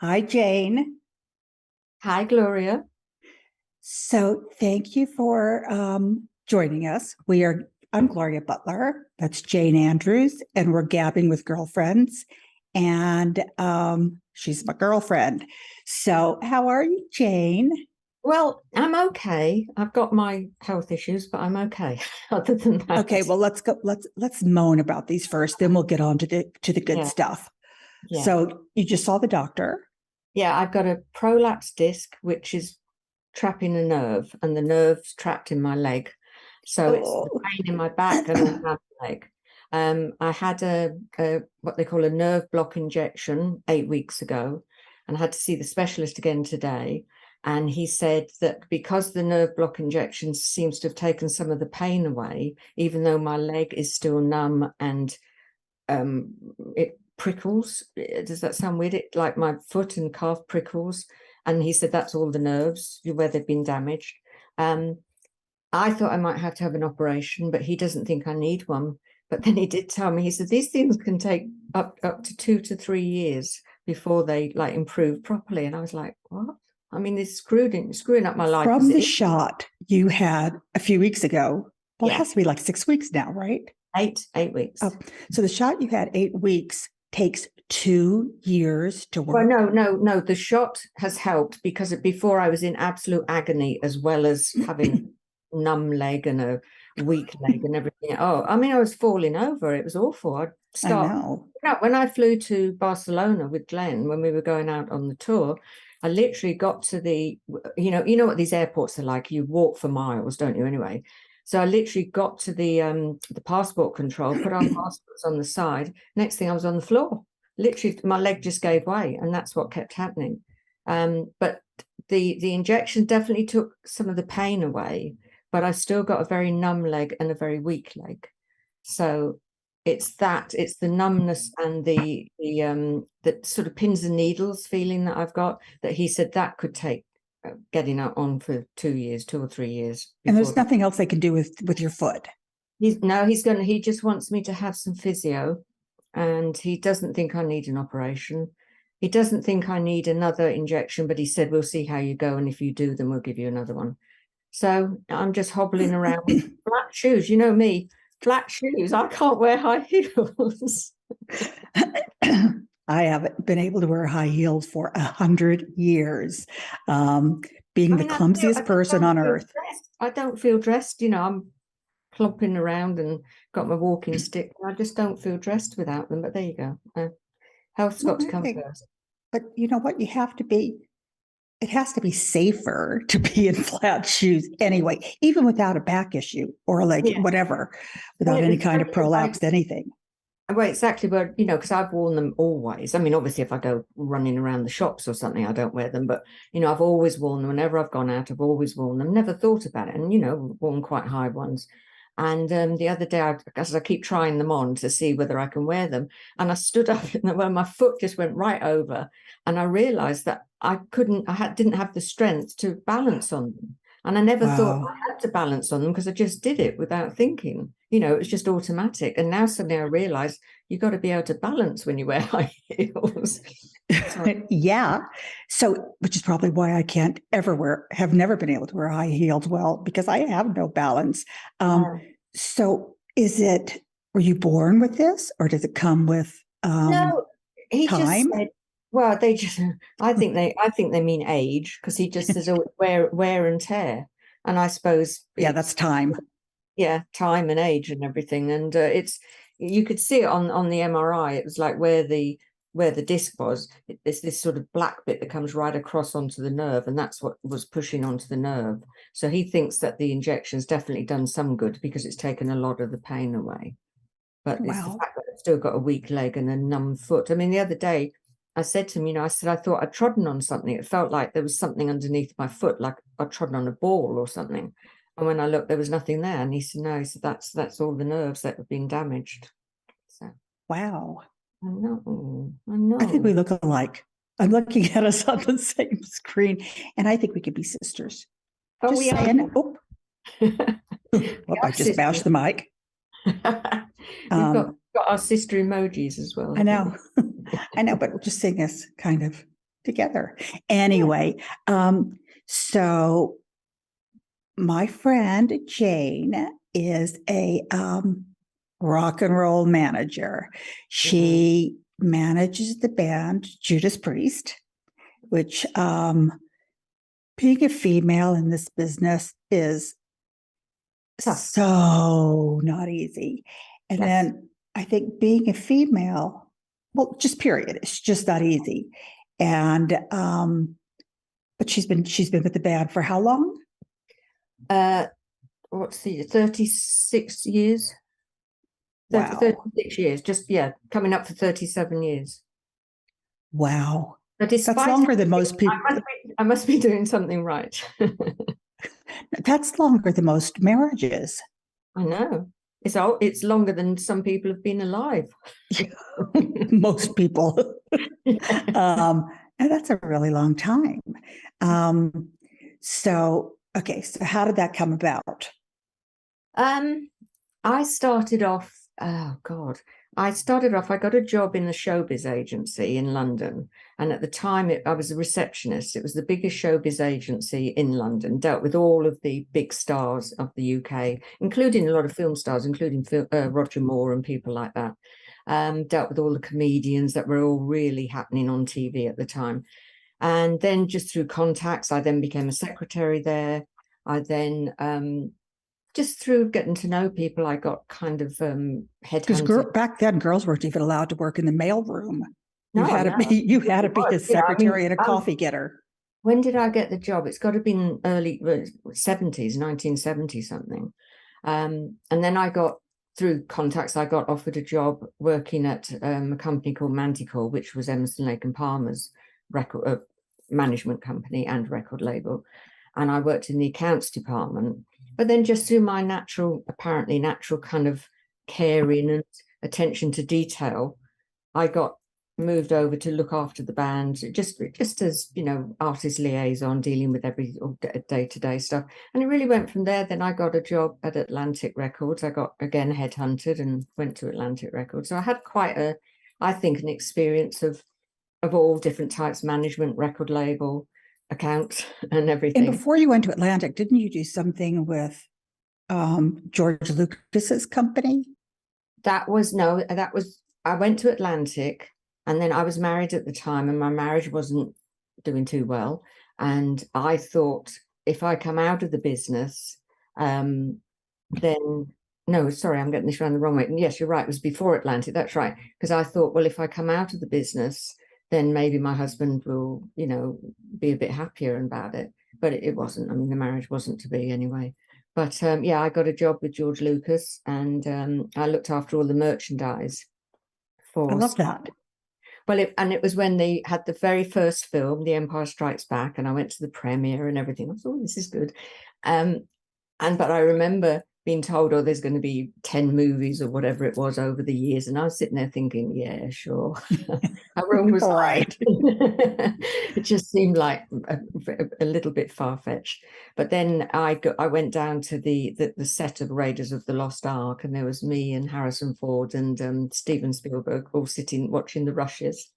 Hi, Jane. Hi, Gloria. So thank you for joining us. I'm Gloria Butler. That's Jayne Andrews, and we're gabbing with girlfriends. And she's my girlfriend. So how are you, Jane? Well, I'm okay. I've got my health issues, but I'm okay. Other than that, Okay, well let's go. Let's moan about these first, then we'll get on to the good yeah, stuff. yeah, So you just saw the doctor. yeah. I've got a prolapse disc, which is trapping a nerve, and the nerve's trapped in my leg, so it's the Oh, pain in my back and on my leg. I had a what they call a nerve block injection 8 weeks ago, and I had to see the specialist again today. And he said that because the nerve block injection seems to have taken some of the pain away, even though my leg is still numb and it prickles. Does that sound weird? It like my foot and calf prickles. And he said that's all the nerves where they've been damaged. Um, I thought I might have to have an operation, but he doesn't think I need one. But then he did tell me, he said these things can take up to 2 to 3 years before they like improve properly. And I was like, what? I mean, it's screwing up my life. from the shot you had a few weeks ago. Well, it Yeah, has to be like 6 weeks now, right? eight weeks. Oh, so the shot you had 8 weeks takes 2 years to Well, work. no. The shot has helped because before I was in absolute agony, as well as having numb leg and a weak leg and everything. Oh, I mean, I was falling over. It was awful. I'd I start. know. When I flew to Barcelona with Glenn when we were going out on the tour, I literally got to you know what these airports are like. You walk for miles, don't you? Anyway, so I literally got to the passport control, put our passports on the side. Next thing, I was on the floor. Literally, my leg just gave way, and that's what kept happening. But the injection definitely took some of the pain away, but I still got a very numb leg and a very weak leg. So it's the numbness and the sort of pins and needles feeling that I've got, that he said that could take getting on for 2 years, 2 or 3 years And before there's that. nothing else they can do with your foot. He just wants me to have some physio, and he doesn't think I need an operation. He doesn't think I need another injection, but he said we'll see how you go, and if you do, then we'll give you another one. So I'm just hobbling around with flat shoes. You know me, flat shoes. I can't wear high heels. I haven't been able to wear high heels for 100 years. Being I the mean, I clumsiest just person don't on feel earth. dressed. I don't feel dressed. I'm clomping around and got my walking stick. I just don't feel dressed without them. But there you go. Health's got to come first. But you know what? It has to be safer to be in flat shoes anyway, even without a back issue or a leg, Yeah. whatever, Well, without it any was kind of prolapsed anything. well, exactly, but because I've worn them always. I mean, obviously, if I go running around the shops or something, I don't wear them. But I've always worn them. Whenever I've gone out, I've always worn them. Never thought about it, and worn quite high ones. And the other day, I keep trying them on to see whether I can wear them. And I stood up, and my foot just went right over, and I realised that didn't have the strength to balance on them. And I never thought Wow. I had to balance on them because I just did it without thinking. It was just automatic. And now suddenly I realize you've got to be able to balance when you wear high heels. Yeah. So, which is probably why I can't have never been able to wear high heels well, because I have no balance. So were you born with this, or does it come with No, he just time? said, well, I think they mean age, because he just says, oh, wear and tear. And I suppose Yeah, that's time. yeah, time and age and everything. And you could see it on the MRI. It was like where the disc was. It's this sort of black bit that comes right across onto the nerve, and that's what was pushing onto the nerve. So he thinks that the injection's definitely done some good because it's taken a lot of the pain away. But it's the Wow. fact that I've still got a weak leg and a numb foot. I mean, the other day I said to him, I said, I thought I'd trodden on something. It felt like there was something underneath my foot, like I'd trodden on a ball or something. And when I looked, there was nothing there. And he said, no, he said, that's all the nerves that have been damaged. So Wow. I know. I think we look alike. I'm looking at us on the same screen, and I think we could be sisters. Oh, Just we saying. are. Oh, I just Sisters. bashed the mic. We've got our sister emojis as well. I know. I know, but just saying us kind of together. Anyway, so my friend Jayne is a rock and roll manager. She manages the band Judas Priest, which being a female in this business is so not easy. And then I think being a female, well, just period, it's just not easy. And but she's been with the band for how long? What's the 36 years? Wow. 36 years, just coming up for 37 years. Wow. But that's longer than most people. I must be doing something right. That's longer than most marriages. I know. It's longer than some people have been alive. Most people. And that's a really long time. So how did that come about? I started off, I got a job in the showbiz agency in London. And at the time, I was a receptionist. It was the biggest showbiz agency in London, dealt with all of the big stars of the UK, including a lot of film stars, including Roger Moore and people like that. Dealt with all the comedians that were all really happening on TV at the time. And then just through contacts, I then became a secretary there. I then... just through getting to know people, I got kind of headhunted. Because back then, girls weren't even allowed to work in the mailroom. You No, had to be a secretary and a coffee getter. When did I get the job? It's got to have been early 70s, 1970 something. And then I got, through contacts, I got offered a job working at a company called Manticore, which was Emerson, Lake and Palmer's record management company and record label. And I worked in the accounts department. But then just through my apparently natural kind of caring and attention to detail, I got moved over to look after the band, just as, artist liaison, dealing with every day-to-day stuff. And it really went from there. Then I got a job at Atlantic Records. I got, again, headhunted and went to Atlantic Records. So I had quite an experience of all different types, management, record label, accounts and everything. And before you went to Atlantic, didn't you do something with George Lucas's company? I went to Atlantic, and then I was married at the time, and my marriage wasn't doing too well. And I thought, if I come out of the business, then no, sorry, I'm getting this around the wrong way. Yes, you're right. It was before Atlantic. That's right. Because I thought, well, if I come out of the business, then maybe my husband will, be a bit happier about it. But it wasn't. I mean, the marriage wasn't to be anyway. But I got a job with George Lucas, and I looked after all the merchandise for. I love that. Well, it was when they had the very first film, The Empire Strikes Back, and I went to the premiere and everything. I thought, oh, this is good. But I remember being told, oh, there's going to be 10 movies or whatever it was over the years. And I was sitting there thinking, yeah, sure. Everyone was right. It just seemed like a little bit far-fetched. But then I went down to the set of Raiders of the Lost Ark, and there was me and Harrison Ford and Steven Spielberg all sitting watching the rushes.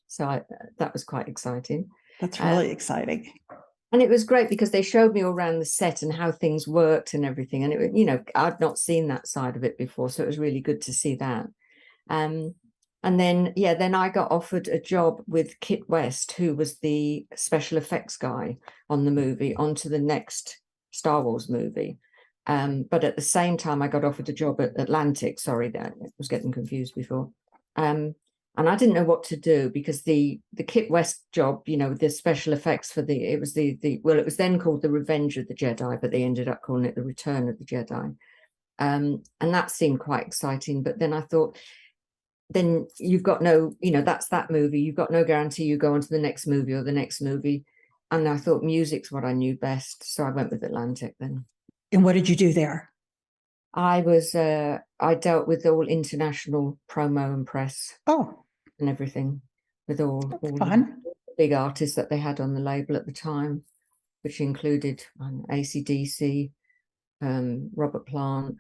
So that was quite exciting. That's really exciting. And it was great because they showed me all around the set and how things worked and everything. And it, I'd not seen that side of it before. So it was really good to see that. And then I got offered a job with Kit West, who was the special effects guy on the movie, onto the next Star Wars movie. But at the same time, I got offered a job at Atlantic. Sorry, that I was getting confused before. And I didn't know what to do because the Kit West job, the special effects for it was it was then called The Revenge of the Jedi, but they ended up calling it The Return of the Jedi. And that seemed quite exciting. But then I thought, then you've got no, that's that movie. You've got no guarantee you go on to the next movie or the next movie. And I thought music's what I knew best. So I went with Atlantic then. And what did you do there? I dealt with all international promo and press. Oh. And everything with all fun. The big artists that they had on the label at the time, which included AC/DC, Robert Plant,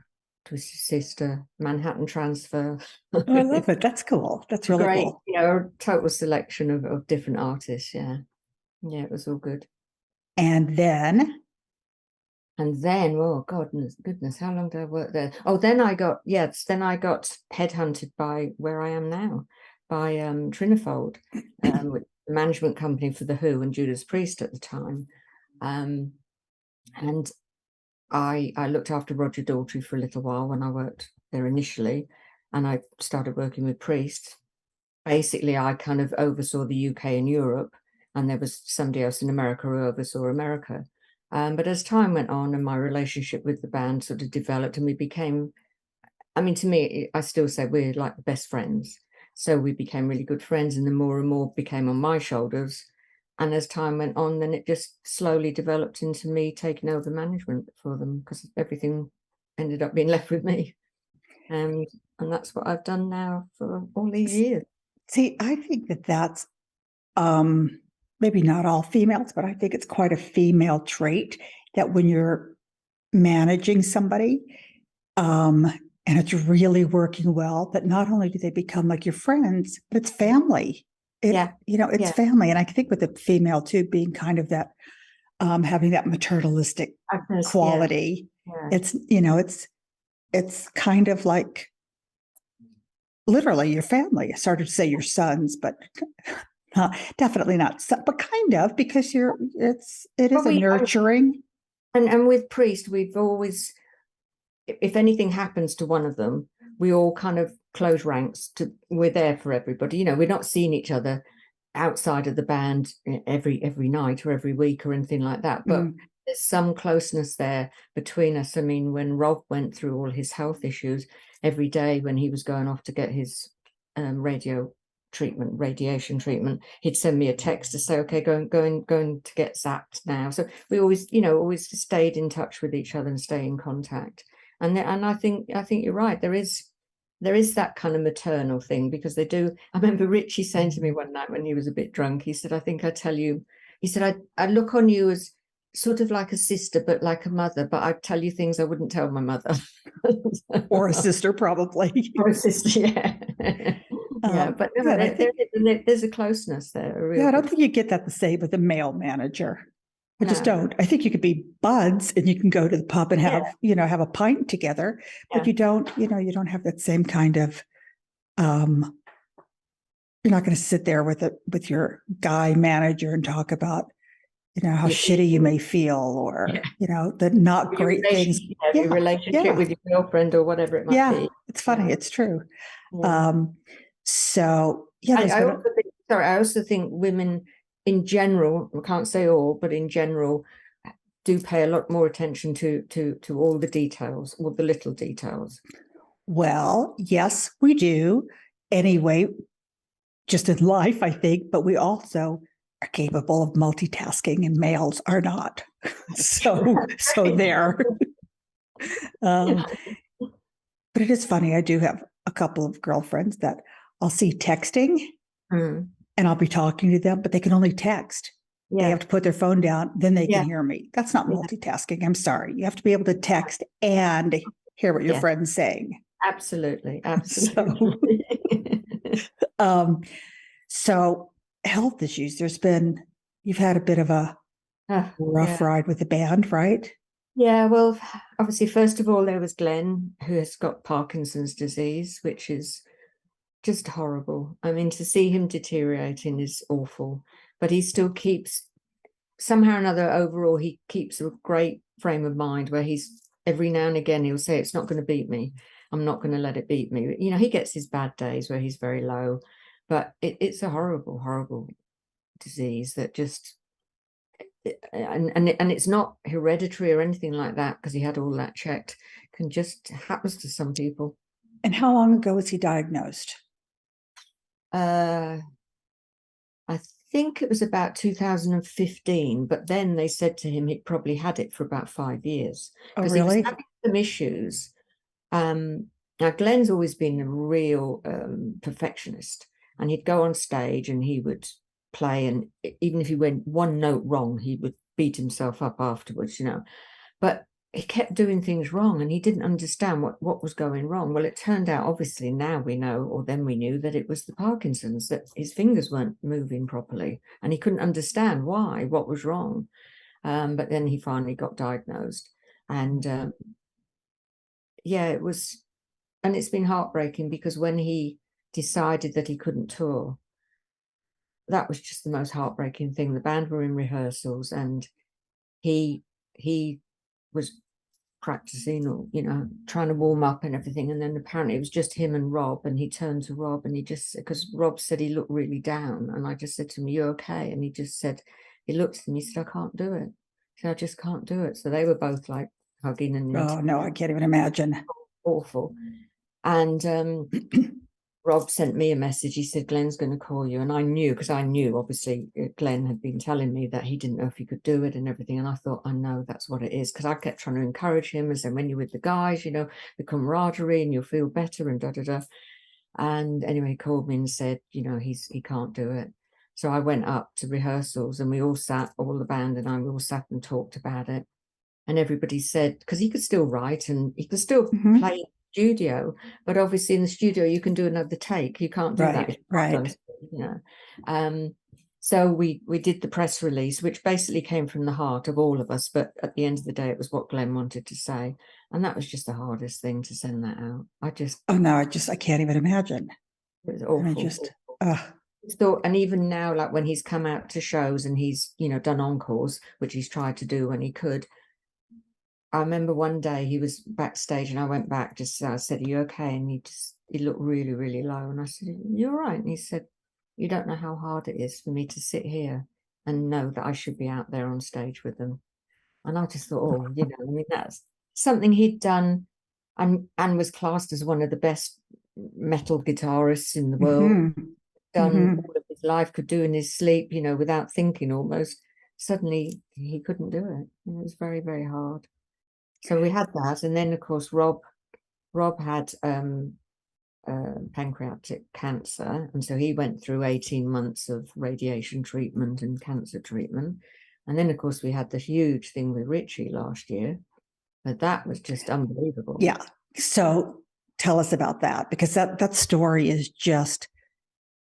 Twisted Sister, Manhattan Transfer. Oh, I love it. That's cool. That's really Great, cool. a total selection of different artists. Yeah, it was all good. And then, Oh goodness, how long did I work there? Oh, then I got headhunted by where I am now, by Trinifold, with the management company for the Who and Judas Priest at the time. And I looked after Roger Daltrey for a little while when I worked there initially, and I started working with Priest. Basically, I kind of oversaw the UK and Europe, and there was somebody else in America who oversaw America. But as time went on and my relationship with the band sort of developed, and we became, I mean, to me, I still say we're like the best friends. So we became really good friends, and the more and more became on my shoulders. And as time went on, then it just slowly developed into me taking over management for them, because everything ended up being left with me. And that's what I've done now for all these years. see, I think that that's maybe not all females, but I think it's quite a female trait that when you're managing somebody, and it's really working well, that not only do they become like your friends, but it's family. It's family. And I think with the female too, being kind of that, having that maternalistic quality, it's kind of like literally your family. I started to say your sons, but definitely not, but kind of, because it is a nurturing. And with Priest, we've always, if anything happens to one of them, we all kind of close ranks. We're there for everybody. We're not seeing each other outside of the band every night or every week or anything like that. But there's some closeness there between us. I mean, when Rob went through all his health issues, every day when he was going off to get his radiation treatment, he'd send me a text to say, okay, going to get zapped now. So we always stayed in touch with each other and stay in contact. And I think you're right. There is that kind of maternal thing, because they do. I remember Richie saying to me one night when he was a bit drunk, he said, I think I tell you, he said, I look on you as sort of like a sister, but like a mother, but I tell you things I wouldn't tell my mother. Or a sister, probably. Or a sister, yeah. But there's a closeness there. I don't think you get that the same with a male manager. I just don't. I think you could be buds and you can go to the pub and have a pint together, but you don't have that same kind of, you're not going to sit there with your guy manager and talk about, how shitty you may feel, or, the not great things. Your relationship with your girlfriend or whatever it might be. It's funny. It's true. So, I also think women in general, I can't say all, but in general, do pay a lot more attention to all the details, all the little details. Well, yes, we do. Anyway, just in life, I think, but we also are capable of multitasking, and males are not. So there. But it is funny. I do have a couple of girlfriends that I'll see texting and I'll be talking to them, but they can only text. They have to put their phone down, then they can hear me. That's not multitasking. I'm sorry. You have to be able to text and hear what your friend's saying. Absolutely. So health issues, you've had a bit of a rough ride with the band, right? Yeah, well, obviously, first of all, there was Glenn, who has got Parkinson's disease, which is just horrible. I mean, to see him deteriorating is awful, but he still keeps, somehow or another, overall, he keeps a great frame of mind where he's, every now and again, he'll say, it's not going to beat me. I'm not going to let it beat me. He gets his bad days where he's very low, but it's a horrible, horrible disease that just, and it's not hereditary or anything like that, because he had all that checked. Can just happens to some people. And how long ago was he diagnosed? I think it was about 2015, but then they said to him he'd probably had it for about 5 years. Oh, really? He was having some issues. Now, Glenn's always been a real perfectionist, and he'd go on stage and he would play, and even if he went one note wrong, he would beat himself up afterwards, But he kept doing things wrong, and he didn't understand what was going wrong. Well, it turned out, obviously, now we know, or then we knew, that it was the Parkinson's, that his fingers weren't moving properly, and he couldn't understand what was wrong. But then he finally got diagnosed, and yeah, it was, and it's been heartbreaking, because when he decided that he couldn't tour, that was just the most heartbreaking thing. The band were in rehearsals, and he was practicing, or trying to warm up and everything, and then apparently it was just him and Rob, and he turned to Rob, and he just, because Rob said he looked really down, and I just said to him, "You okay?" And he just said, he looked at me, he said, "I can't do it." So I just can't do it. So they were both like hugging, and Oh no, I can't even imagine. Awful. And Rob sent me a message. He said, "Glenn's going to call you." And I knew, because I knew, obviously, Glenn had been telling me that he didn't know if he could do it and everything. And I thought, I know that's what it is, because I kept trying to encourage him and say, when you're with the guys, the camaraderie, and you'll feel better, and da-da-da. And anyway, he called me and said, he can't do it. So I went up to rehearsals, and we all sat, all the band and I, we all sat and talked about it. And everybody said, because he could still write and he could still play in the studio, but obviously in the studio you can do another take. You can't do that. Right. So we did the press release, which basically came from the heart of all of us. But at the end of the day, it was what Glenn wanted to say, and that was just the hardest thing, to send that out. Oh no, I can't even imagine. It was awful. I mean, just thought, and even now, like when he's come out to shows and he's done encores, which he's tried to do when he could. I remember one day he was backstage, and I went back, I said, "Are you okay?" And he looked really, really low. And I said, "You're right." And he said, "You don't know how hard it is for me to sit here and know that I should be out there on stage with them." And I just thought, I mean, that's something he'd done, and was classed as one of the best metal guitarists in the world, done all of his life, could do in his sleep, without thinking almost. Suddenly he couldn't do it. It was very, very hard. So we had that, and then of course Rob had pancreatic cancer, and so he went through 18 months of radiation treatment and cancer treatment. And then of course we had the huge thing with Richie last year, but that was just unbelievable. Yeah. So tell us about that, because that story is just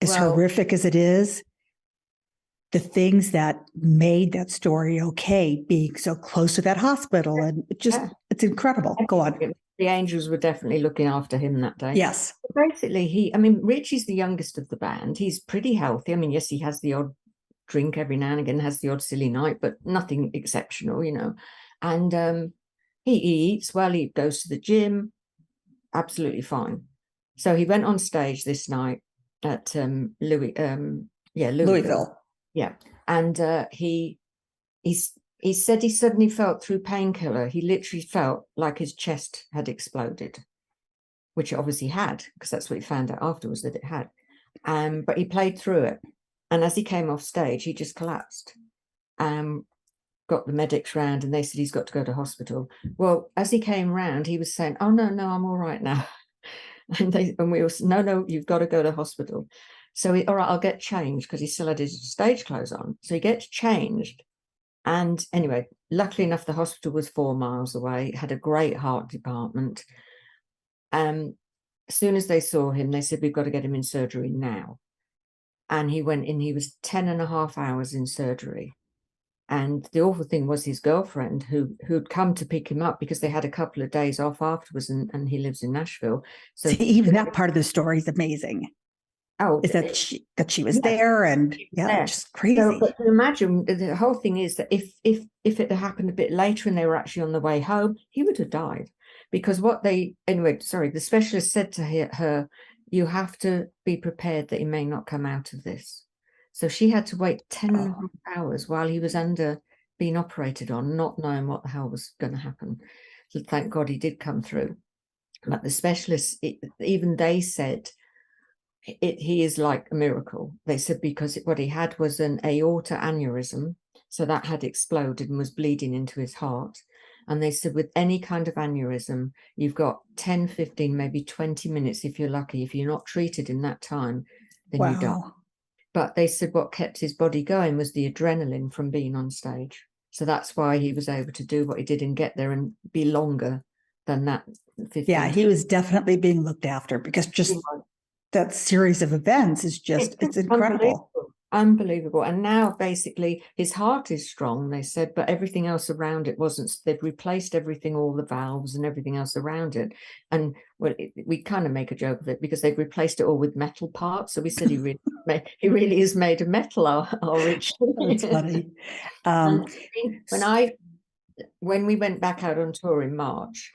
as horrific as it is. The things that made that story okay, being so close to that hospital, and it's incredible. Go on. The angels were definitely looking after him that day. Yes. But basically, Richie's the youngest of the band. He's pretty healthy. I mean, yes, he has the odd drink every now and again, has the odd silly night, but nothing exceptional, And he eats well, he goes to the gym, absolutely fine. So he went on stage this night at Louisville. Yeah. And he said he suddenly felt, through painkiller, he literally felt like his chest had exploded, which it obviously had, because that's what he found out afterwards, that it had. But he played through it. And as he came off stage, he just collapsed. Got the medics round, and they said he's got to go to hospital. Well, as he came round, he was saying, "Oh, no, I'm all right now." And we all said, no, you've got to go to hospital. So all right, I'll get changed, because he still had his stage clothes on. So he gets changed. And anyway, luckily enough, the hospital was 4 miles away. It had a great heart department. As soon as they saw him, they said, "We've got to get him in surgery now." And he went in, he was 10.5 hours in surgery. And the awful thing was, his girlfriend, who'd come to pick him up, because they had a couple of days off afterwards, and he lives in Nashville. So even that part of the story is amazing. Oh, is that she was there, and just crazy. So, but imagine, the whole thing is that if it had happened a bit later and they were actually on the way home, he would have died. Because the specialist said to her, "You have to be prepared that he may not come out of this." So she had to wait 10 hours while he was being operated on, not knowing what the hell was going to happen. So thank God he did come through. But the specialists, even they said, he is like a miracle. They said, because what he had was an aorta aneurysm, so that had exploded and was bleeding into his heart. And they said, with any kind of aneurysm, you've got 10, 15, maybe 20 minutes, if you're lucky. If you're not treated in that time, then you die. But they said what kept his body going was the adrenaline from being on stage. So that's why he was able to do what he did and get there and be longer than that 15. Yeah, he was definitely being looked after, because just that series of events is just, it's incredible. Unbelievable. And now basically his heart is strong, they said, but everything else around it wasn't. They've replaced everything, all the valves and everything else around it. And well, we kind of make a joke of it because they've replaced it all with metal parts. So we said he really is made of metal, our Richie. That's funny. When we went back out on tour in March,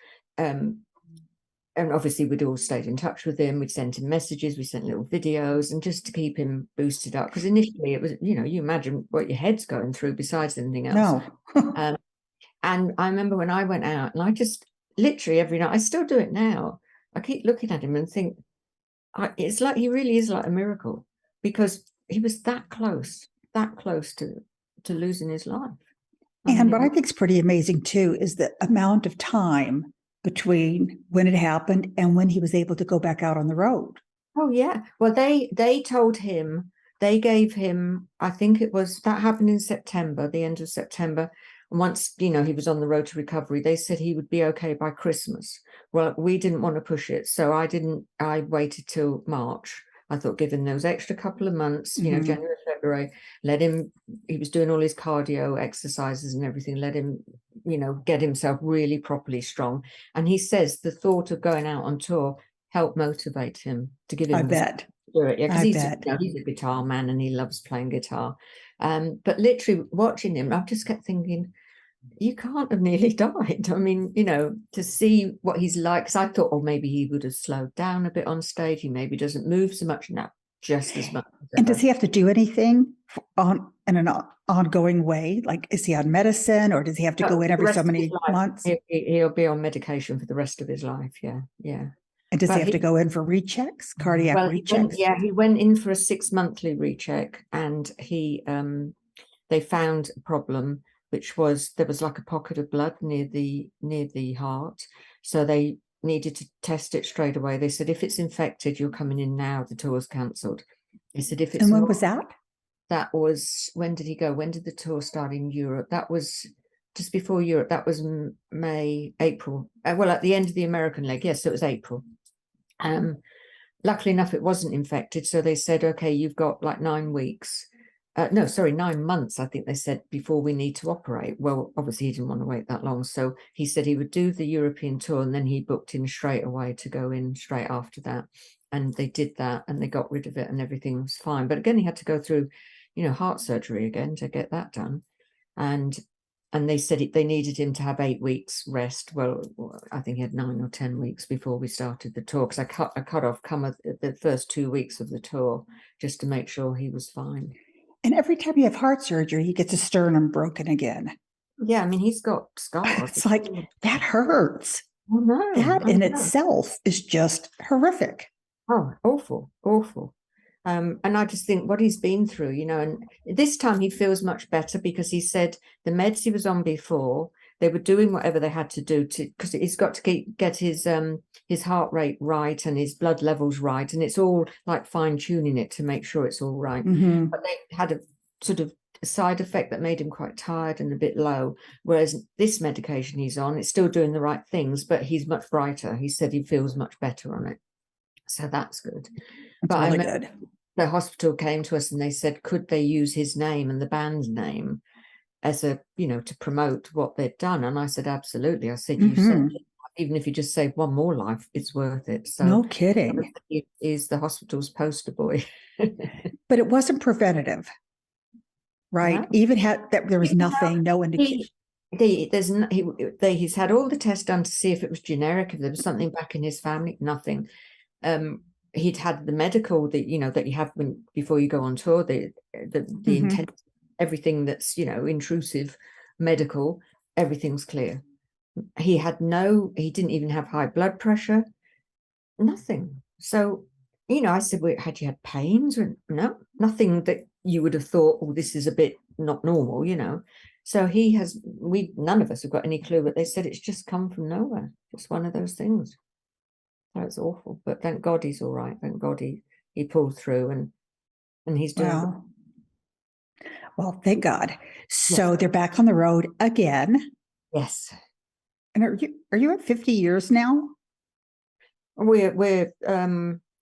and obviously we'd all stayed in touch with him. We'd sent him messages, we sent little videos, and just to keep him boosted up, because initially it was, you imagine what your head's going through besides anything else. No. And I remember when I went out, and I just literally every night, I still do it now, I keep looking at him and think, it's like he really is like a miracle, because he was that close to losing his life. And what I think is pretty amazing too is the amount of time between when it happened and when he was able to go back out on the road. Oh yeah. Well, they told him, they gave him, I think it was, that happened in September, the end of September. And once, he was on the road to recovery, they said he would be okay by Christmas. Well, we didn't want to push it. So I waited till March. I thought, given those extra couple of months, January, February, let him, he was doing all his cardio exercises and everything, let him, get himself really properly strong. And he says the thought of going out on tour helped motivate him to give him I bet. spirit. Yeah, because he's a guitar man and he loves playing guitar. But literally watching him, I just kept thinking, you can't have nearly died. I mean, to see what he's like, because I thought, oh, maybe he would have slowed down a bit on stage. He maybe doesn't move so much now, just as much. And does he have to do anything in an ongoing way? Like, is he on medicine, or does he have to go in every so many months? He'll be on medication for the rest of his life. Yeah, yeah. And does he have to go in for rechecks, cardiac rechecks? He went in for a 6-monthly recheck, and they found a problem, which was there was like a pocket of blood near the heart. So they needed to test it straight away. They said, if it's infected, you're coming in now. The tour's cancelled. They said, if it's and when was that? That was, when did he go? When did the tour start in Europe? That was just before Europe. That was April. Well, at the end of the American leg. Yes, so it was April. Luckily enough, it wasn't infected. So they said, okay, you've got like 9 weeks. 9 months, I think they said, before we need to operate. Well, obviously he didn't want to wait that long. So he said he would do the European tour, and then he booked in straight away to go in straight after that. And they did that, and they got rid of it, and everything was fine. But again, he had to go through, heart surgery again to get that done. And they said they needed him to have 8 weeks rest. Well, I think he had 9 or 10 weeks before we started the tour, because I cut off the first 2 weeks of the tour just to make sure he was fine. And every time you have heart surgery, he gets a sternum broken again. Yeah, I mean, he's got scars. It's like, that hurts. Oh, no. That in itself is just horrific. Oh, awful, awful. And I just think what he's been through, and this time he feels much better, because he said the meds he was on before, they were doing whatever they had to do because he's got to get his heart rate right and his blood levels right, and it's all like fine tuning it to make sure it's all right. But they had a sort of side effect that made him quite tired and a bit low, whereas this medication he's on, it's still doing the right things, but he's much brighter. He said he feels much better on it, so that's good. That's really good. The hospital came to us and they said, could they use his name and the band's name as a, to promote what they'd done? And I said, absolutely. I said, you said, even if you just save one more life, it's worth it. So no kidding. He is the hospital's poster boy. But it wasn't preventative, right? No. Even had that, there was nothing, no indication. He's had all the tests done to see if it was generic, if there was something back in his family, nothing. He'd had the medical that that you have before you go on tour, the intent, everything that's intrusive medical, everything's clear. He didn't even have high blood pressure, nothing. So I said, well, had you had pains? No, nothing that you would have thought, oh, this is a bit not normal, So none of us have got any clue, but they said it's just come from nowhere, just one of those things. That's awful, but thank God he's all right. Thank God he pulled through and he's doing. Well, thank God. So they're back on the road again. Yes. And are you at 50 years now? We're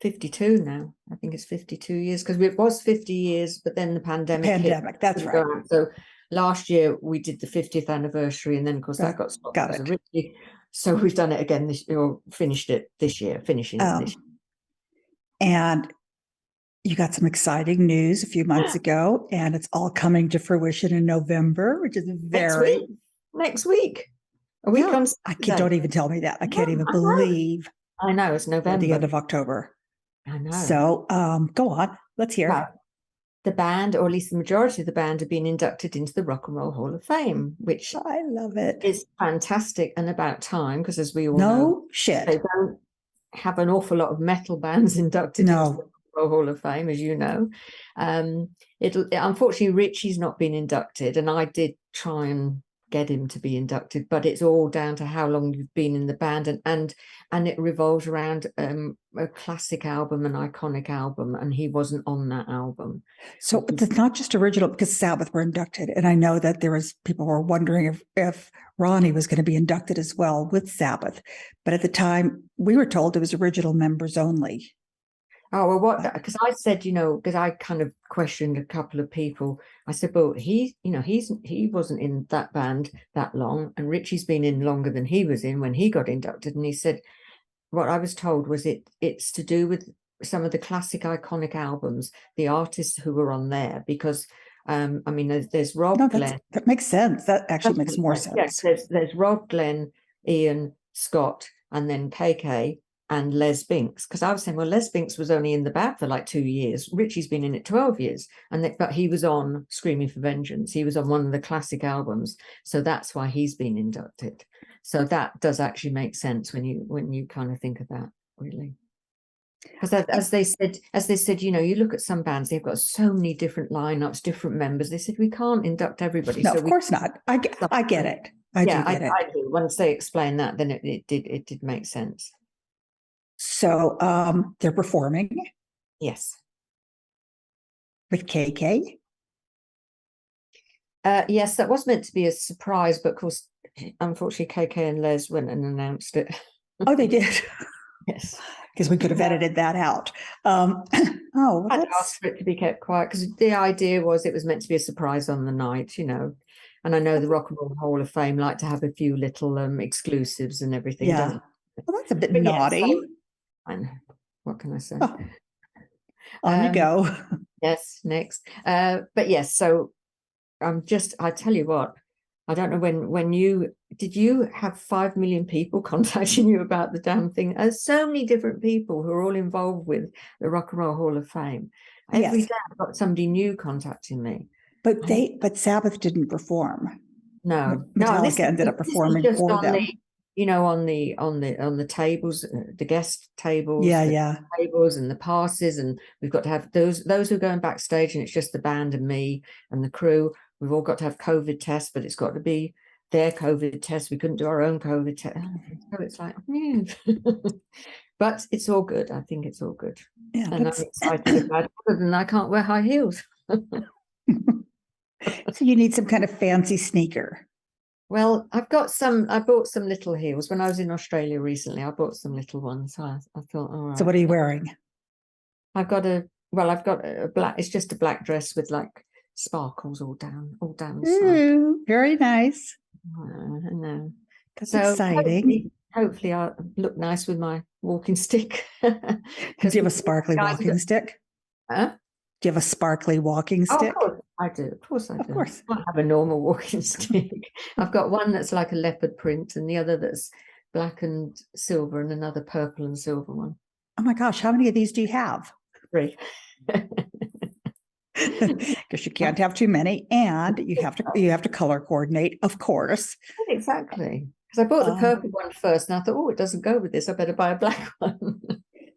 52 now. I think it's 52 years because it was 50 years, but then the pandemic hit. That's right. So last year we did the 50th anniversary, and then of course that got stopped Got because of it. Richie. So we've done it again this year, or finished it this year, finishing it this year. And you got some exciting news a few months ago, and it's all coming to fruition in November, which is very next week. A week on Saturday. Don't even tell me that. I can't even believe. I know it's November. The end of October. I know. So go on. Let's hear. Well, the band, or at least the majority of the band, have been inducted into the Rock and Roll Hall of Fame, which I love it. Is fantastic and about time, because as we all know, they don't have an awful lot of metal bands inducted into the Rock and Roll Hall of Fame, as you know. Unfortunately, Richie's not been inducted, and I did try and get him to be inducted, but it's all down to how long you've been in the band, and it revolves around a classic album, an iconic album, and he wasn't on that album. So it's not just original, because Sabbath were inducted, and I know that there was people who were wondering if Ronnie was going to be inducted as well with Sabbath, but at the time we were told it was original members only. Oh, well, what, because I said, because I kind of questioned a couple of people. I said, well, he wasn't in that band that long, and Richie's been in longer than he was in when he got inducted. And he said, what I was told was it's to do with some of the classic iconic albums, the artists who were on there, because there's Rob Glenn. That makes sense. That actually makes more sense. Yes, there's Rob Glenn, Ian, Scott, and then KK. And Les Binks, because I was saying, well, Les Binks was only in the band for like 2 years. Richie's been in it 12 years, but he was on Screaming for Vengeance. He was on one of the classic albums, so that's why he's been inducted. So that does actually make sense when you kind of think of that, really. Because as they said, you look at some bands, they've got so many different lineups, different members. They said we can't induct everybody. No, of course not. I get it. I do. Once they explain that, then it did make sense. So they're performing. Yes. With KK. Yes, that was meant to be a surprise, but of course, unfortunately, KK and Les went and announced it. Oh, they did. Yes, because we could have edited that out. I'd asked for it to be kept quiet, because the idea was it was meant to be a surprise on the night, And I know the Rock and Roll Hall of Fame like to have a few little exclusives and everything. Yeah. Well, that's a bit naughty. Yeah, what can I say? Oh. On you go. Yes, next. But yes, so I tell you what, I don't know when did you have 5 million people contacting you about the damn thing? There's so many different people who are all involved with the Rock and Roll Hall of Fame. Every day I've got somebody new contacting me. But Sabbath didn't perform. No, Metallica ended up performing for them. On the tables, the guest tables, tables and the passes, and we've got to have those who are going backstage, and it's just the band and me and the crew. We've all got to have COVID tests, but it's got to be their COVID test. We couldn't do our own COVID test. So it's like, but it's all good. I think it's all good. Yeah, and I'm excited about it, other than I can't wear high heels. So you need some kind of fancy sneaker. Well, I bought some little heels when I was in Australia recently. I bought some little ones. So I thought, all right. So what are you wearing? I've got a black, it's just a black dress with like sparkles all down the side. Very nice. I know. That's exciting. Hopefully I'll look nice with my walking stick. Do you have a sparkly walking stick? Huh? Do you have a sparkly walking stick? Of course I do. Of course I do. Of course. I have a normal walking stick. I've got one that's like a leopard print, and the other that's black and silver, and another purple and silver one. Oh my gosh, how many of these do you have? 3. Because you can't have too many, and you have to color coordinate, of course. Exactly. Because I bought the purple one first, and I thought, oh, it doesn't go with this. I better buy a black one.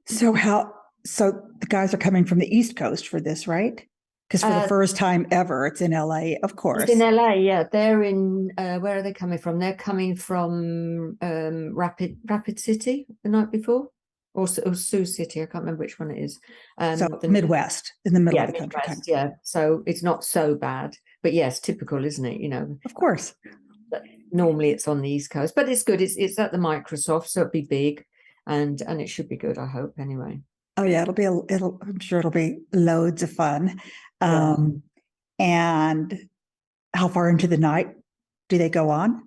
So the guys are coming from the East Coast for this, right? Because for the first time ever, it's in LA, of course. It's in LA, yeah. They're in, where are they coming from? They're coming from Rapid City the night before. or Sioux City. I can't remember which one it is. So Midwest, in the middle yeah, of the country. Midwest, Kind of. yeah. So it's not so bad, but yes, typical, isn't it? Of course. But normally it's on the East Coast, but it's good. It's at the Microsoft, so it'll be big, and it should be good. I hope anyway. Oh yeah, I'm sure it'll be loads of fun. Yeah. And how far into the night do they go on?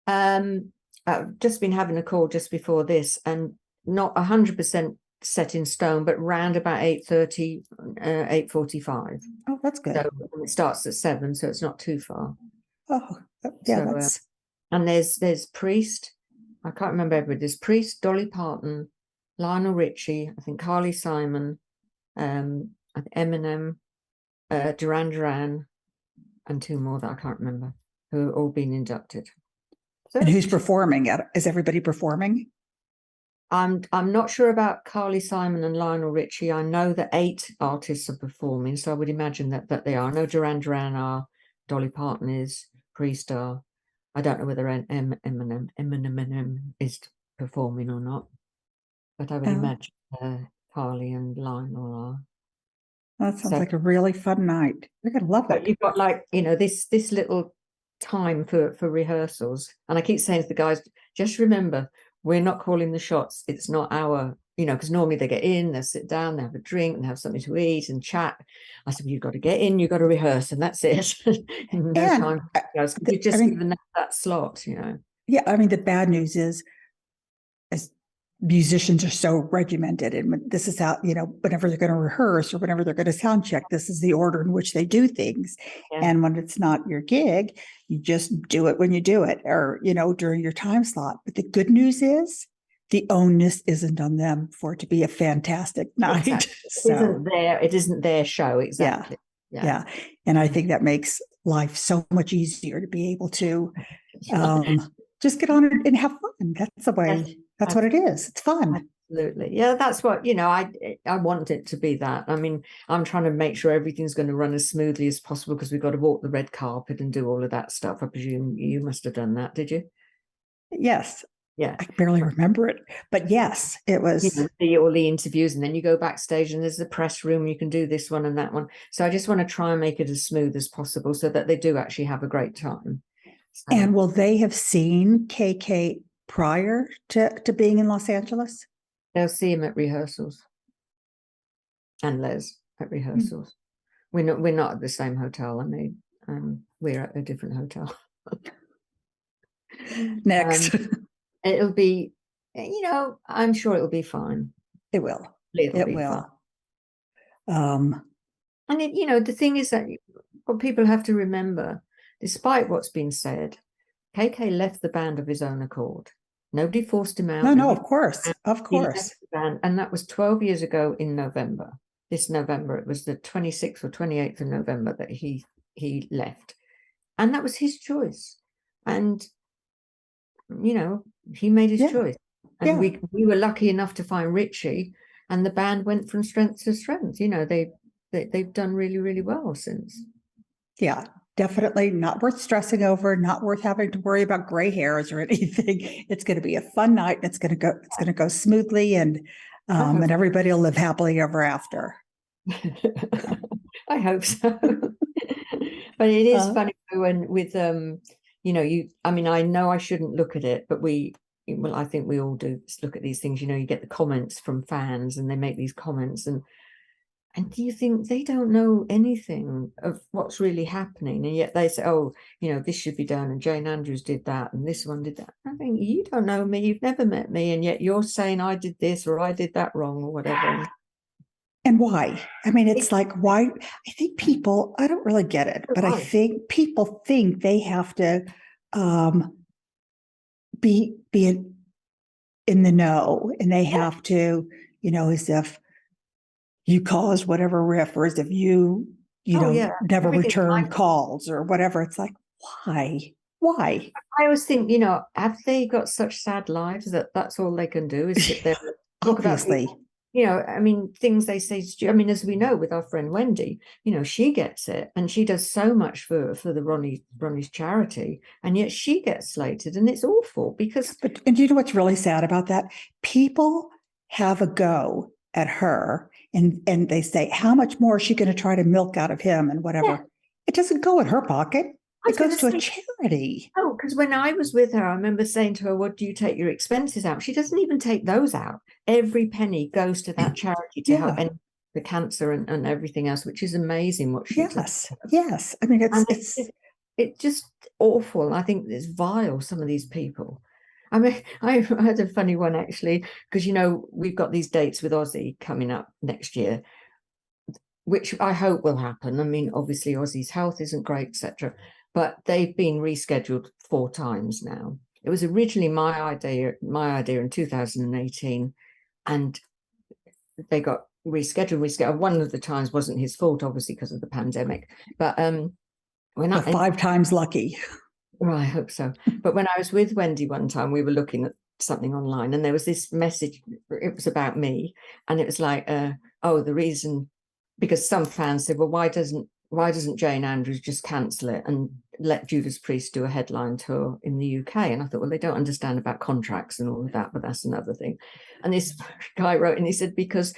I've just been having a call just before this, and not 100% set in stone, but round about 8:30, 8:45. Oh, that's good. So it starts at 7, so it's not too far. Oh, yeah, So, that's. And there's Priest. I can't remember everybody. There's Priest, Dolly Parton, Lionel Richie, I think Carly Simon, Eminem, Duran Duran, and 2 more that I can't remember, who have all been inducted. So and who's performing? Is everybody performing? I'm not sure about Carly Simon and Lionel Richie. I know that 8 artists are performing, so I would imagine that they are. I know Duran Duran are, Dolly Parton is, Priest are. I don't know whether Eminem is performing or not, but I would imagine Carly and Lionel are. That sounds like a really fun night. You're gonna love it. You've got this little time for rehearsals, and I keep saying to the guys, just remember, we're not calling the shots. It's not our, because normally they get in, they sit down, they have a drink, and have something to eat and chat. I said, you've got to get in, you've got to rehearse, and that's it. No time. You just given that slot, Yeah, I mean, the bad news is, as musicians are so regimented, and this is how, whenever they're going to rehearse or whenever they're going to sound check, this is the order in which they do things. Yeah. And when it's not your gig, you just do it when you do it, or, during your time slot. But the good news is the onus isn't on them for it to be a fantastic night. Exactly. So it isn't their show. Exactly. Yeah. And I think that makes life so much easier to be able to just get on it and have fun. That's the way. Yes. That's what it is. It's fun. Absolutely. Yeah, that's what, I want it to be that. I mean, I'm trying to make sure everything's going to run as smoothly as possible, because we've got to walk the red carpet and do all of that stuff. I presume you must have done that, did you? Yes. Yeah. I barely remember it, but yes, it was. All the interviews, and then you go backstage and there's the press room. You can do this one and that one. So I just want to try and make it as smooth as possible so that they do actually have a great time. So. And will they have seen KK prior to being in Los Angeles? They'll see him at rehearsals, and Les at rehearsals. We're not at the same hotel. I mean, we're at a different hotel. Next, it'll be, I'm sure it'll be fine. It will. It will. And the thing is that what people have to remember, despite what's been said, KK left the band of his own accord. Nobody forced him out. No, of course. He left the band, and that was 12 years ago in November. This November, it was the 26th or 28th of November that he left. And that was his choice. And, he made his choice. And we were lucky enough to find Richie, and the band went from strength to strength. They've done really, really well since. Yeah. Definitely not worth stressing over, not worth having to worry about gray hairs or anything. It's going to be a fun night. It's going to go smoothly, and everybody will live happily ever after. I hope so. But it is funny when with I know I shouldn't look at it, but I think we all do look at these things. You get the comments from fans, and they make these comments, and do you think they don't know anything of what's really happening? And yet they say, oh, this should be done, and Jayne Andrews did that, and this one did that. I think, you don't know me, you've never met me, and yet you're saying I did this or I did that wrong or whatever. And why? I mean, it's like, why? I think people, I don't really get it, but I think people think they have to be in the know, and they have to, as if you caused whatever riff, or as if you never return calls or whatever. It's like, why? I always think, have they got such sad lives that that's all they can do is sit there and talk Obviously. about things they say. As we know with our friend Wendy, she gets it, and she does so much for the Ronnie's charity, and yet she gets slated, and it's awful because. And do you know what's really sad about that? People have a go at her, and they say, how much more is she going to try to milk out of him and whatever. Yeah. It doesn't go in her pocket. I It was goes to gonna a say, charity. oh, because when I was with her, I remember saying to her, "What do you take your expenses out?" She doesn't even take those out. Every penny goes to that charity to help Yeah. end the cancer and everything else, which is amazing what she does. Yes. I mean, And it's it's just awful. I think it's vile, some of these people. I mean, I had a funny one actually, because we've got these dates with Ozzy coming up next year, which I hope will happen. I mean, obviously Ozzy's health isn't great, etc. But they've been rescheduled 4 times now. It was originally my idea in 2018, and they got rescheduled. One of the times wasn't his fault, obviously, because of the pandemic. But when the 5 times lucky. Well, I hope so. But when I was with Wendy one time, we were looking at something online, and there was this message. It was about me, and it was like, oh, the reason, because some fans said, well, why doesn't Jayne Andrews just cancel it and let Judas Priest do a headline tour in the UK? And I thought, well, they don't understand about contracts and all of that, but that's another thing. And this guy wrote, and he said, because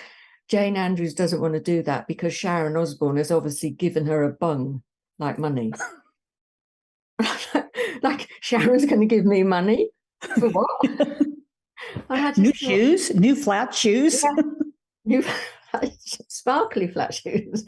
Jayne Andrews doesn't want to do that because Sharon Osbourne has obviously given her a bung, like money. Like, Sharon's going to give me money for what? New shoes, new flat shoes. Yeah, new sparkly flat shoes.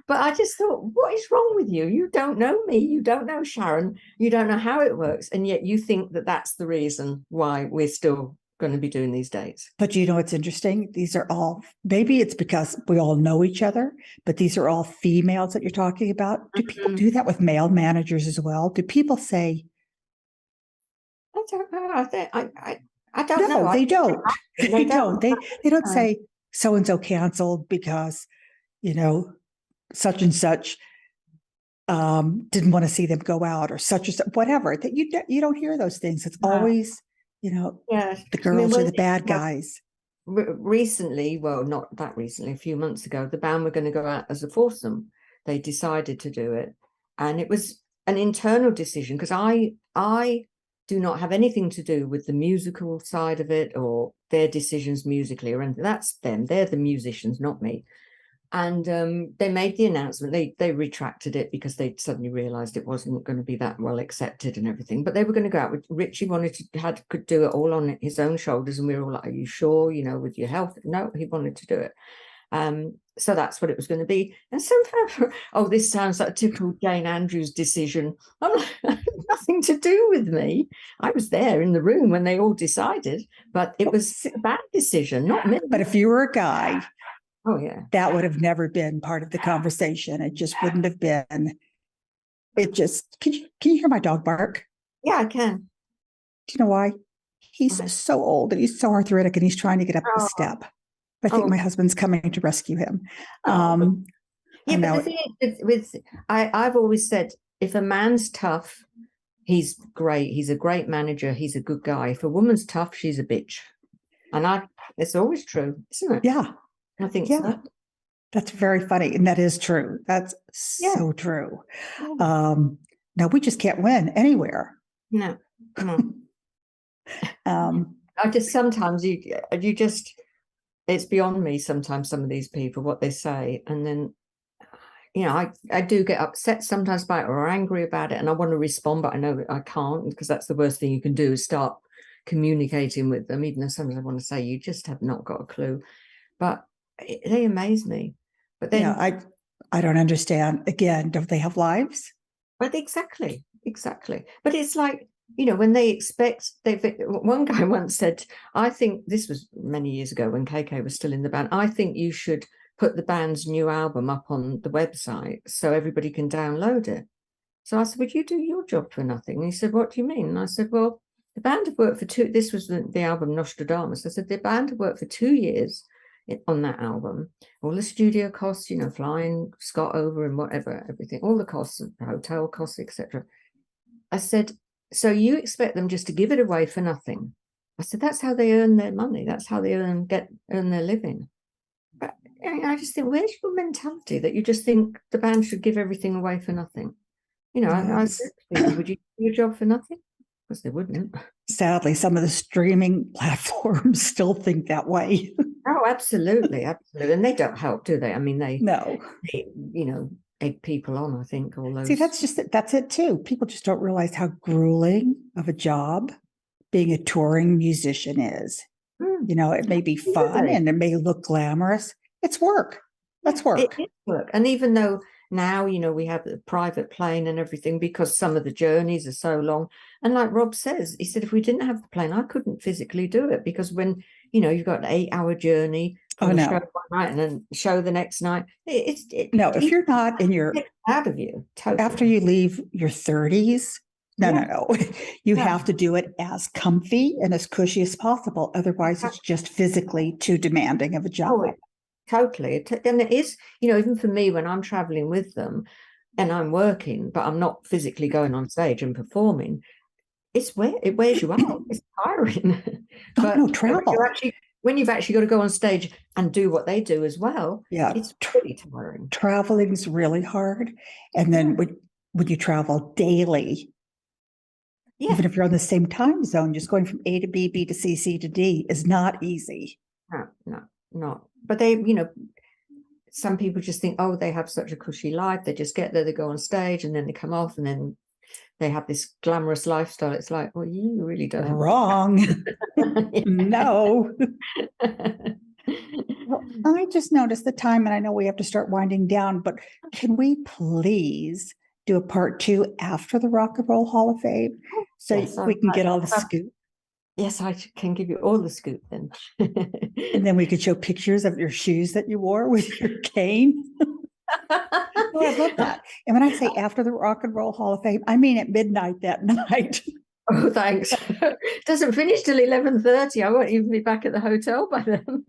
But I just thought, what is wrong with you? You don't know me. You don't know Sharon. You don't know how it works. And yet you think that that's the reason why we're still going to be doing these dates. But what's interesting? These are all, maybe it's because we all know each other, but these are all females that you're talking about. Do people do that with male managers as well? Do people say, I don't know. I don't know. They don't. They don't. They don't No. say so-and-so canceled because, such and such didn't want to see them go out, or such or such, whatever. That you don't hear those things. It's always, Yes. the girls are the bad guys. Recently, well, not that recently, a few months ago, the band were going to go out as a foursome. They decided to do it, and it was an internal decision, because I do not have anything to do with the musical side of it or their decisions musically or anything. That's them. They're the musicians, not me. And they made the announcement. They retracted it because they suddenly realized it wasn't going to be that well accepted and everything. But they were going to go out with Richie, could do it all on his own shoulders, and we were all like, "Are you sure? With your health?" No, he wanted to do it. So that's what it was going to be. And sometimes, oh, this sounds like a typical Jayne Andrews decision. I'm like, nothing to do with me. I was there in the room when they all decided, but it was a bad decision, not me. But if you were a guy, oh yeah, that would have never been part of the conversation. It just wouldn't have been. It just, can you hear my dog bark? Yeah, I can. Do you know why? He's so old and he's so arthritic and he's trying to get up the step. I think my husband's coming to rescue him. Yeah, but the thing is, I've always said, if a man's tough, he's great. He's a great manager. He's a good guy. If a woman's tough, she's a bitch. And it's always true, isn't it? Yeah. I think so. That's very funny. And that is true. That's so true. Now we just can't win anywhere. No. I just, sometimes you just, it's beyond me sometimes, some of these people, what they say. And then, I do get upset sometimes by it or angry about it, and I want to respond, but I know that I can't, because that's the worst thing you can do, is start communicating with them, even though sometimes I want to say, you just have not got a clue. But they amaze me. But then, I don't understand. Again, don't they have lives? But exactly. But it's like, when they expect, one guy once said, I think, this was many years ago when KK was still in the band, I think you should put the band's new album up on the website so everybody can download it. So I said, would you do your job for nothing? And he said, what do you mean? And I said, well, the band have worked for this was the album Nostradamus. I said, the band have worked for 2 years on that album. All the studio costs, flying Scott over and whatever, everything, all the costs, hotel costs, etc. I said, so you expect them just to give it away for nothing? I said, that's how they earn their money. That's how they earn their living. But I just think, where's your mentality that you just think the band should give everything away for nothing? Would you do your job for nothing? because they wouldn't. Sadly, some of the streaming platforms still think that way. Oh, absolutely, absolutely. And they don't help, do they? I mean, No. they egg people on, I think, all those. See, that's it too. People just don't realize how grueling of a job being a touring musician is. It may be fun and it may look glamorous. It's work. That's work. It is work. And even though now, we have the private plane and everything, because some of the journeys are so long. And like Rob says, he said, if we didn't have the plane, I couldn't physically do it, because when, you've got an 8-hour journey from the show one night and then show the next night. If you're not in your out of you totally. After you leave your 30s, no. You have to do it as comfy and as cushy as possible. Otherwise, it's just physically too demanding of a job. Oh, totally. And it is, even for me, when I'm traveling with them and I'm working, but I'm not physically going on stage and performing, it wears you out. It's tiring. But no, travel. When you've actually got to go on stage and do what they do as well, it's pretty tiring. Traveling is really hard. And then when you travel daily, even if you're on the same time zone, just going from A to B, B to C, C to D is not easy. No, not. But they, some people just think, oh, they have such a cushy life. They just get there, they go on stage, and then they come off, and then they have this glamorous lifestyle. It's like, well, you really don't. Wrong. No. Well, I just noticed the time, and I know we have to start winding down, but can we please do a part 2 after the Rock and Roll Hall of Fame, so we can get all the scoop? Yes, I can give you all the scoop then. And then we could show pictures of your shoes that you wore with your cane. Oh, I love that. And when I say after the Rock and Roll Hall of Fame, I mean at midnight that night. Oh, thanks. Doesn't finish till 11:30. I won't even be back at the hotel by then.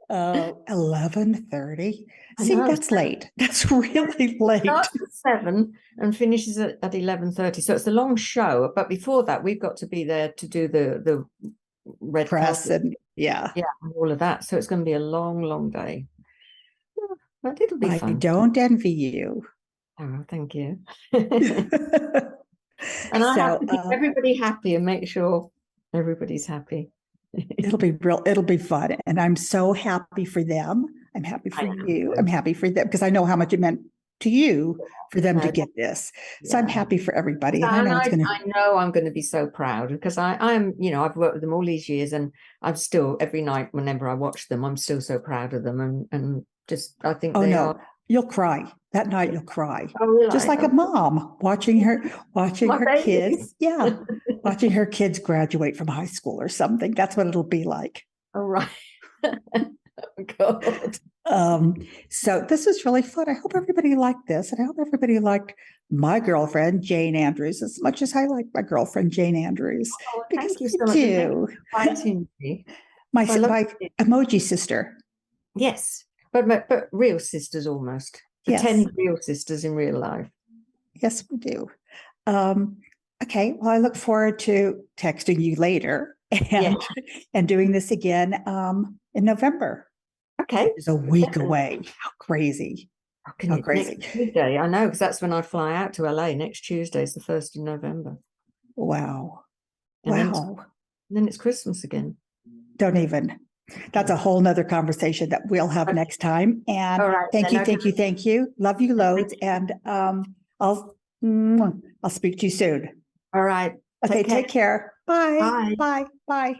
11:30. See, that's late. That's really late. Starts at 7 and finishes at 11:30. So it's a long show. But before that, we've got to be there to do the red press and and all of that. So it's going to be a long, long day. But it'll be fun. I don't envy you. Oh, thank you. And I have to keep everybody happy and make sure everybody's happy. It'll be fun. And I'm so happy for them. I'm happy for you. I'm happy for them, because I know how much it meant to you for them to get this. So I'm happy for everybody. And I know I'm going to be so proud, because I'm, I've worked with them all these years, and I'm still, every night, whenever I watch them, I'm still so proud of them. And just, I think are. You'll cry. That night you'll cry. Oh, really? Just like a mom watching her kids. Yeah. Watching her kids graduate from high school or something. That's what it'll be like. Oh, right. Oh, God. So this is really fun. I hope everybody liked this, and I hope everybody liked my girlfriend, Jayne Andrews, as much as I like my girlfriend, Jayne Andrews. Oh, because thank you so much. My Emoji Sister. Yes. But real sisters almost. Pretend real sisters in real life. Yes, we do. Okay. Well, I look forward to texting you later and doing this again in November. Okay. It's a week away. How crazy. How crazy. Next Tuesday, I know, because that's when I fly out to LA. Next Tuesday is the 1st of November. Wow. And then it's Christmas again. Don't even. That's a whole nother conversation that we'll have next time. And thank you. Love you loads. And I'll speak to you soon. All right. Okay, take care. Bye. Bye. Bye. Bye.